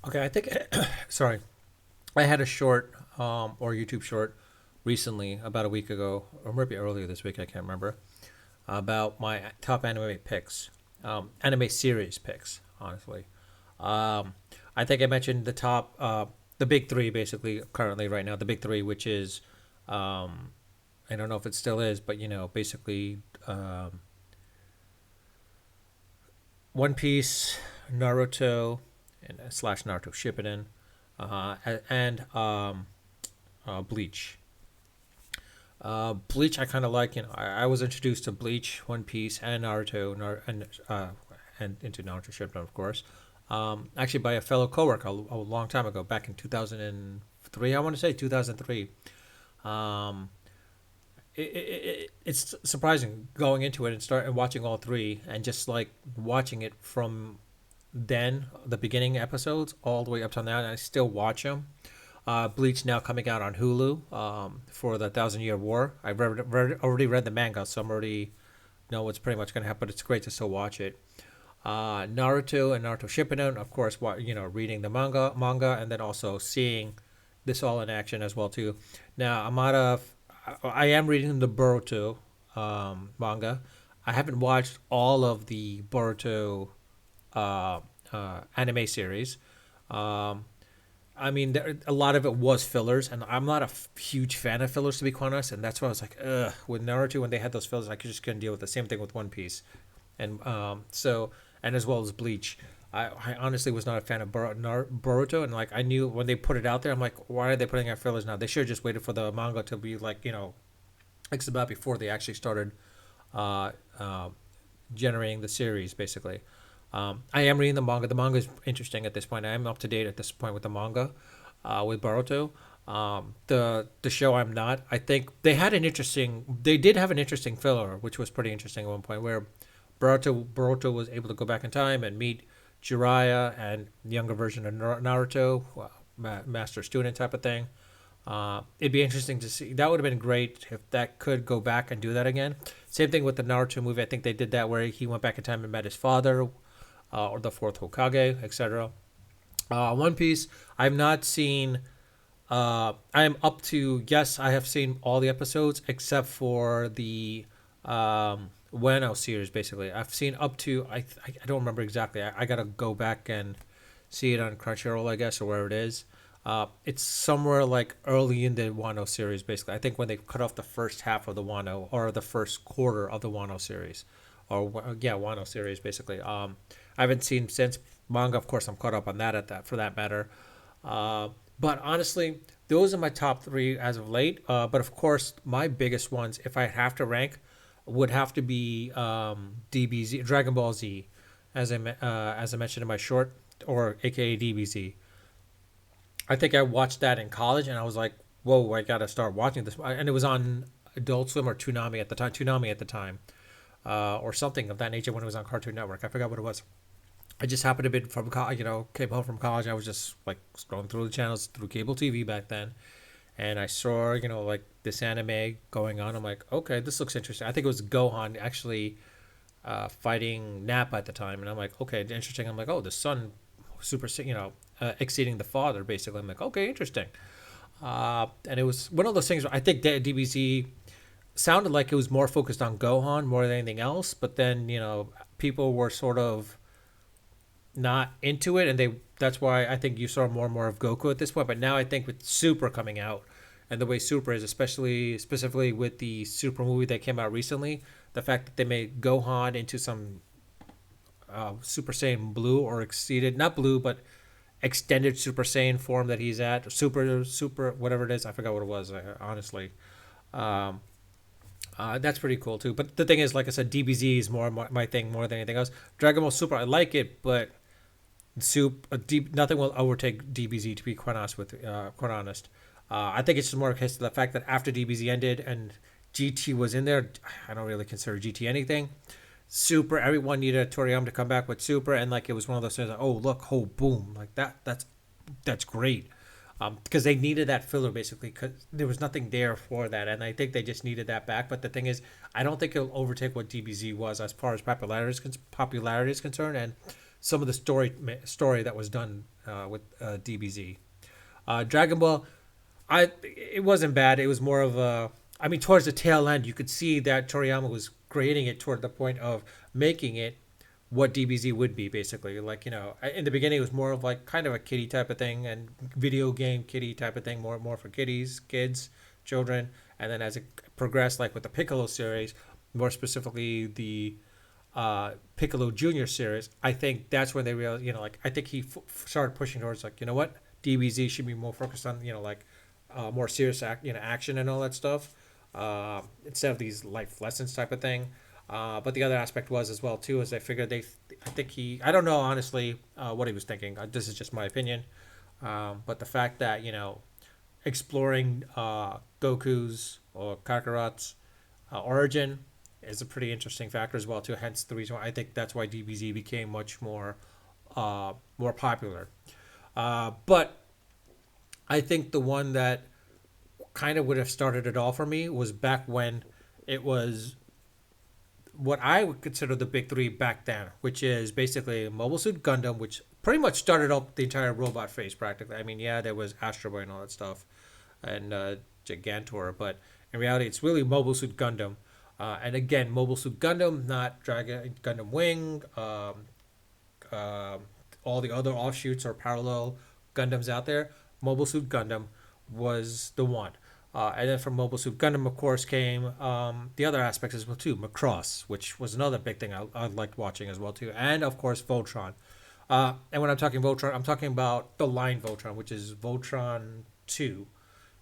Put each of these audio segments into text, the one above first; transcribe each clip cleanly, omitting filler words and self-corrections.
Okay, I think sorry. I had a short or YouTube short recently, about a week ago, or maybe earlier this week. I can't remember about my top anime picks, anime series picks. Honestly, um, I think I mentioned the top, the big three, basically currently right now. The big three, which is, um, I don't know if it still is, but basically, One Piece, Naruto, and slash Naruto Shippuden, and Bleach. Bleach, I kind of like. I was introduced to Bleach, One Piece, and Naruto, and into Naruto Shippuden, of course. Actually, by a fellow coworker a long time ago, back in 2003. I want to say 2003. Um, it's surprising going into it and start and watching all three, and just like watching it from then the beginning episodes all the way up till now, and I still watch them. Bleach now coming out on Hulu for the Thousand Year War. I've already read the manga, so I'm already know what's pretty much going to happen. But it's great to still watch it. Naruto and Naruto Shippuden, of course, reading the manga, and then also seeing this all in action as well too. Now I am reading the Boruto manga. I haven't watched all of the Boruto anime series. Um, I mean, a lot of it was fillers, and I'm not a huge fan of fillers, to be quite honest. And that's why I was like, ugh, with Naruto when they had those fillers, I just couldn't deal with the same thing with One Piece, and and as well as Bleach. I honestly was not a fan of Boruto, and like I knew when they put it out there, I'm like, why are they putting out fillers now? They should have just waited for the manga to be like X about before they actually started uh, uh, generating the series, basically. I am reading the manga. The manga is interesting at this point. I am up to date at this point with the manga, with Boruto. The show I'm not. I think they had an interesting. They did have an interesting filler, which was pretty interesting at one point, where Boruto was able to go back in time and meet Jiraiya and the younger version of Naruto, master student type of thing. It'd be interesting to see. That would have been great if that could go back and do that again. Same thing with the Naruto movie. I think they did that where he went back in time and met his father, or the fourth Hokage, etc. One Piece, I've not seen. I am up to, yes, I have seen all the episodes except for the Wano series. Basically, I've seen up to I don't remember exactly. I gotta go back and see it on Crunchyroll, I guess, or where it is. It's somewhere like early in the Wano series, basically. I think when they cut off the first half of the Wano, or the first quarter of the Wano series, or yeah, Wano series, basically. I haven't seen since manga. Of course, I'm caught up on that at that for that matter. But honestly, those are my top three as of late. But of course, my biggest ones, if I have to rank, would have to be DBZ, Dragon Ball Z, as I mentioned in my short, or AKA DBZ. I think I watched that in college, and I was like, "Whoa, I gotta start watching this." And it was on Adult Swim or Toonami at the time, or something of that nature when it was on Cartoon Network. I forgot what it was. I just happened to be from college, came home from college. I was just like scrolling through the channels through cable TV back then, and I saw like this anime going on. I'm like, okay, this looks interesting. I think it was Gohan actually fighting Nappa at the time, and I'm like, okay, interesting. I'm like, oh, the son super, exceeding the father, basically. I'm like, okay, interesting. And it was one of those things where I think that DBZ sounded like it was more focused on Gohan more than anything else, but then people were sort of not into it, and that's why I think you saw more and more of Goku at this point. But now I think with Super coming out, and the way Super is, especially specifically with the Super movie that came out recently, the fact that they made Gohan into some Super Saiyan Blue, or exceeded, not blue, but extended Super Saiyan form that he's at, super whatever it is. I forgot what it was, honestly. Um, that's pretty cool too. But the thing is, like I said, DBZ is more my thing more than anything else. Dragon Ball Super, I like it, but nothing will overtake DBZ, to be quite honest quite honest. I think it's just more a case of the fact that after DBZ ended and GT was in there, I don't really consider GT anything. Super, everyone needed Toriyama to come back with Super, and like it was one of those things. Like, oh look, oh boom, like that's great. Because they needed that filler basically, because there was nothing there for that, and I think they just needed that back. But the thing is, I don't think it'll overtake what DBZ was as far as popularity is concerned, and some of the story that was done with DBZ. Dragon Ball, it wasn't bad. It was more of a, I mean, towards the tail end, you could see that Toriyama was creating it toward the point of making it what DBZ would be, basically. Like, in the beginning, it was more of like kind of a kiddie type of thing, and video game kiddie type of thing, more for kiddies, kids, children. And then as it progressed, like with the Piccolo series, more specifically the Piccolo Junior series, I think that's when they realized, like I think he started pushing towards like, what, DBZ should be more focused on, like more serious action and all that stuff, instead of these life lessons type of thing. But the other aspect was as well too is I figured I think I don't know honestly what he was thinking. This is just my opinion, but the fact that exploring Goku's or Kakarot's origin is a pretty interesting factor as well too. Hence the reason why I think that's why DBZ became much more popular. But I think the one that kind of would have started it all for me was back when it was what I would consider the big three back then, which is basically Mobile Suit Gundam, which pretty much started up the entire robot phase practically. I mean, yeah, there was Astro Boy and all that stuff, and Gigantor, but in reality, it's really Mobile Suit Gundam. And again, Mobile Suit Gundam, not Dragon Gundam Wing, uh, all the other offshoots or parallel Gundams out there. Mobile Suit Gundam was the one. And then from Mobile Suit Gundam, of course, came the other aspects as well too. Macross, which was another big thing I liked watching as well too, and of course Voltron. And when I'm talking Voltron, I'm talking about the line Voltron, which is Voltron 2,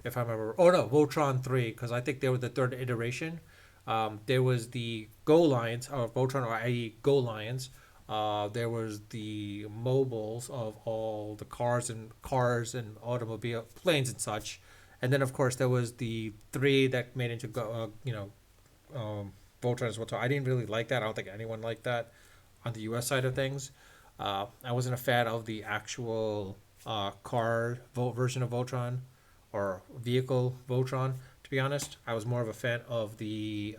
if I remember. Oh no, Voltron 3, because I think they were the third iteration. There was the Go Lions, or Voltron, or i.e. Go Lions. There was the mobiles of all the cars and automobile planes and such, and then of course there was the three that made into Voltron as well. So I didn't really like that. I don't think anyone liked that on the U.S. side of things. I wasn't a fan of the actual version of Voltron or vehicle Voltron. To be honest, I was more of a fan of the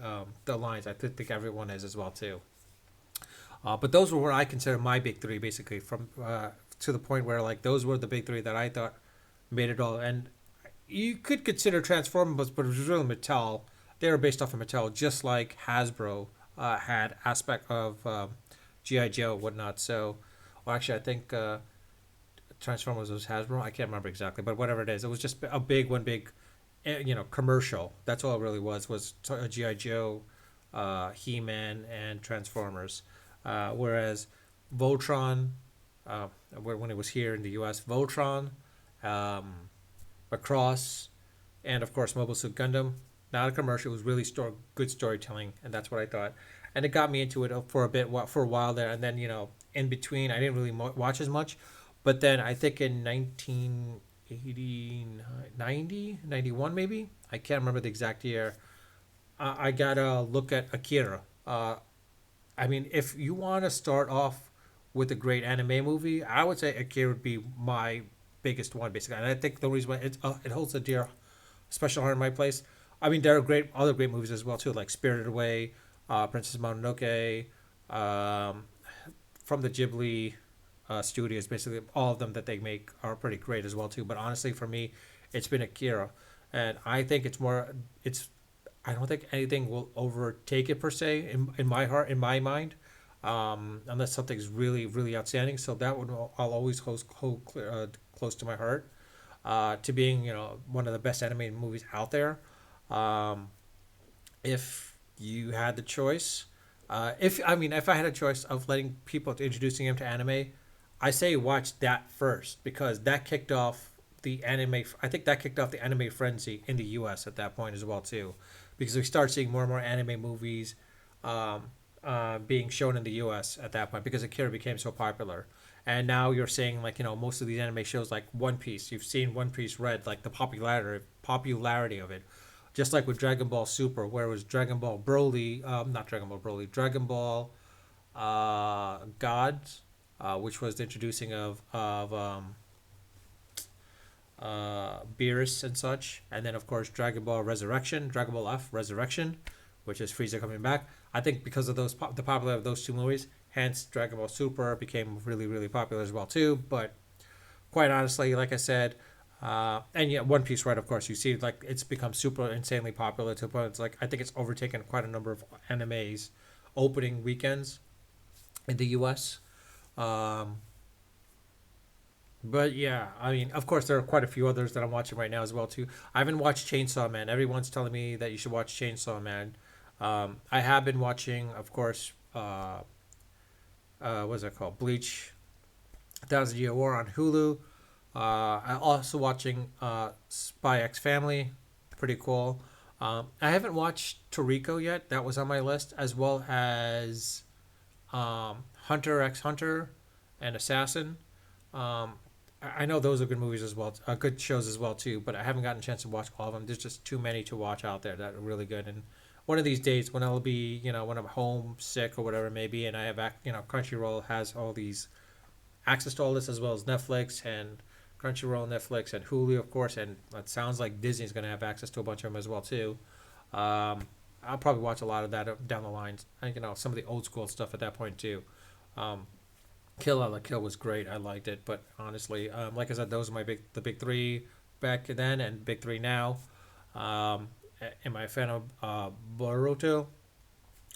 lines. I think everyone is as well too. But those were what I consider my big three, basically, from to the point where like those were the big three that I thought made it all. And you could consider Transformers, but it was really Mattel. They were based off of Mattel, just like Hasbro had aspect of GI Joe, whatnot. So, well, actually, I think Transformers was Hasbro. I can't remember exactly, but whatever it is, it was just a big one, big, commercial. That's all it really was GI Joe, He Man, and Transformers. Whereas Voltron, when it was here in the U.S., Voltron, um, Macross, and of course Mobile Suit Gundam. Not a commercial. It was really good storytelling, and that's what I thought. And it got me into it for a bit, for a while there, and then in between, I didn't really watch as much. But then I think in 1980, 90, 91 maybe, I can't remember the exact year. I got a look at Akira. I mean, if you want to start off with a great anime movie, I would say Akira would be my biggest one, basically. And I think the reason why it holds a dear special heart in my place. I mean, there are other great movies as well too, like Spirited Away, Princess Mononoke, um, from the Ghibli studios. Basically, all of them that they make are pretty great as well too. But honestly, for me, it's been Akira, and I think it's more. It's I don't think anything will overtake it per se in my heart, in my mind, unless something's really really outstanding. So that one I'll always hold close to my heart, to being one of the best animated movies out there. Um, if you had the choice, if I had a choice of letting people introducing them to anime, I say watch that first because that kicked off the anime. I think that kicked off the anime frenzy in the U.S. at that point as well too, because we start seeing more and more anime movies um, being shown in the U.S. at that point because Akira became so popular. And now you're seeing like most of these anime shows like One Piece. You've seen One Piece Red, like the popularity of it, just like with Dragon Ball Super, where it was Dragon Ball Broly, not Dragon Ball Broly, Dragon Ball Gods, which was the introducing of Beerus and such, and then of course Dragon Ball Resurrection, Dragon Ball F Resurrection, which is Frieza coming back. I think because of the popularity of those two movies, Hence, Dragon Ball Super became really, really popular as well too. But quite honestly, like I said, and yeah, One Piece, right? Of course, you see like it's become super insanely popular to the point it's like I think it's overtaken quite a number of animes opening weekends in the U.S. Um, but yeah, I mean, of course, there are quite a few others that I'm watching right now as well too. I haven't watched Chainsaw Man. Everyone's telling me that you should watch Chainsaw Man. I have been watching, of course, what's it called? Bleach, Thousand Year War on Hulu. I'm also watching Spy X Family. Pretty cool. I haven't watched Toriko yet. That was on my list, as well as Hunter x Hunter and Assassin. Um, I know those are good movies as well, good shows as well too. But I haven't gotten a chance to watch all of them. There's just too many to watch out there that are really good. And one of these days, when I'll be, when I'm home sick or whatever it may be, and I have, Crunchyroll has all these access to all this as well as Netflix and Crunchyroll, Netflix, and Hulu, of course. And it sounds like Disney's going to have access to a bunch of them as well too. Um, I'll probably watch a lot of that down the line. And, some of the old school stuff at that point too. Um, Kill La Kill was great. I liked it, but honestly, like I said, those are the big three back then and big three now. Um, am I a fan of Boruto?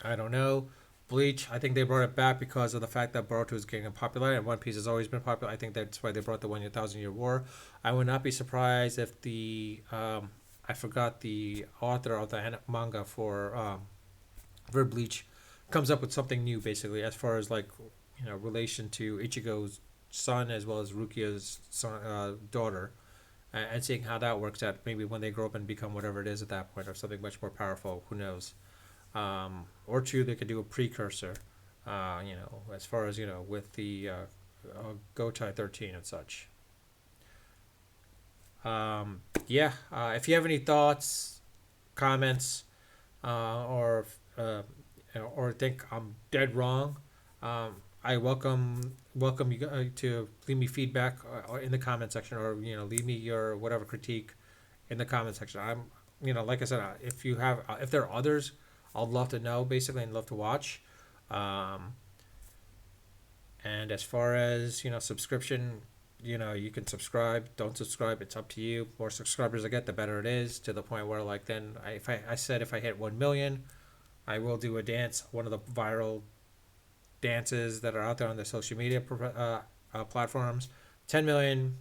I don't know. Bleach, I think they brought it back because of the fact that Boruto is getting popular and One Piece has always been popular. I think that's why they brought the 1,000 Year War. I would not be surprised if I forgot the author of the manga for Bleach comes up with something new basically as far as like relation to Ichigo's son as well as Rukia's son, daughter, and seeing how that works out. Maybe when they grow up and become whatever it is at that point, or something much more powerful. Who knows? Or two, they could do a precursor. As far as with the Gotai 13 and such. Yeah. If you have any thoughts, comments, uh, or think I'm dead wrong, I welcome you to leave me feedback in the comment section, or leave me your whatever critique in the comment section. I'm like I said, if there are others, I'd love to know basically and love to watch. Um, and as far as subscription, you can subscribe, don't subscribe, it's up to you. More subscribers I get, the better it is. To the point where like then I said if I hit 1 million, I will do a dance, one of the viral dances that are out there on the social media platforms. 10 million,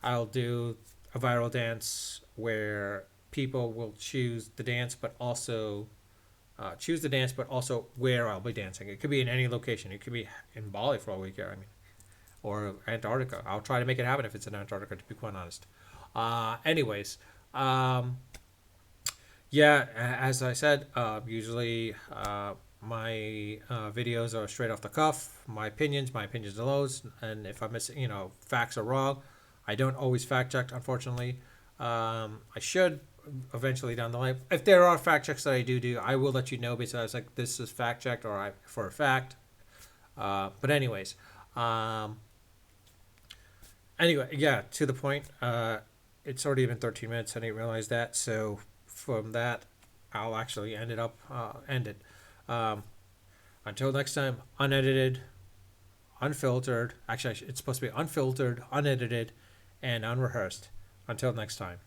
I'll do a viral dance where people will choose the dance, but also where I'll be dancing. It could be in any location. It could be in Bali for all we care. I mean, or Antarctica. I'll try to make it happen if it's in Antarctica, to be quite honest. Anyways, um, yeah, as I said, usually my videos are straight off the cuff. My opinions are those, and if I'm missing, facts are wrong. I don't always fact check, unfortunately. I should eventually down the line. If there are fact checks that I do, I will let you know. Because I was like, this is fact checked, or I for a fact. But anyways, um, anyway, yeah. To the point. It's already been 13 minutes. I didn't realize that. So from that, I'll actually end it. Um, until next time, unedited, unfiltered. Actually, it's supposed to be unfiltered, unedited, and unrehearsed. Until next time.